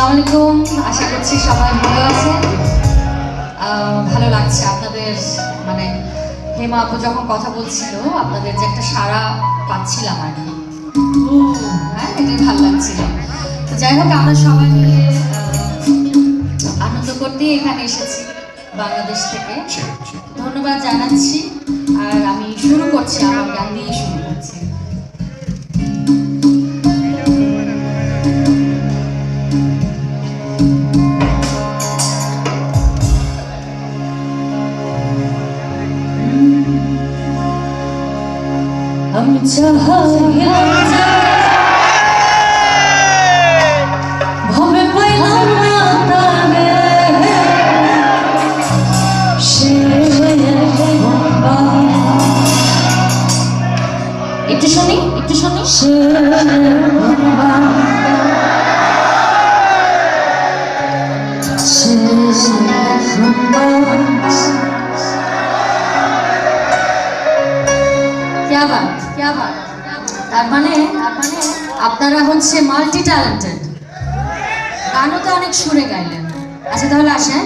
আসসালামু আলাইকুম, আশা করছি সবাই ভালো আছেন। ভালো লাগছে আপনাদের মানে হেমা আপু যখন কথা বলছিল আপনাদের যে একটা সাড়া পাচ্ছিলাম আর কি, হ্যাঁ এটাই ভালো লাগছিল। তো যাই হোক আমরা সবাই মিলে আনন্দ করতেই এখানে এসেছি বাংলাদেশ থেকে, ধন্যবাদ জানাচ্ছি। আর আমি শুরু করছি, আমার গান দিয়ে শুরু করছি। আমি ভবে পাইলাম না তারে, একটু শুনি তার মানে আপনারা হচ্ছে মাল্টি ট্যালেন্টেড, গানও তো অনেক সুরে গাইলেন। আচ্ছা তাহলে আসেন।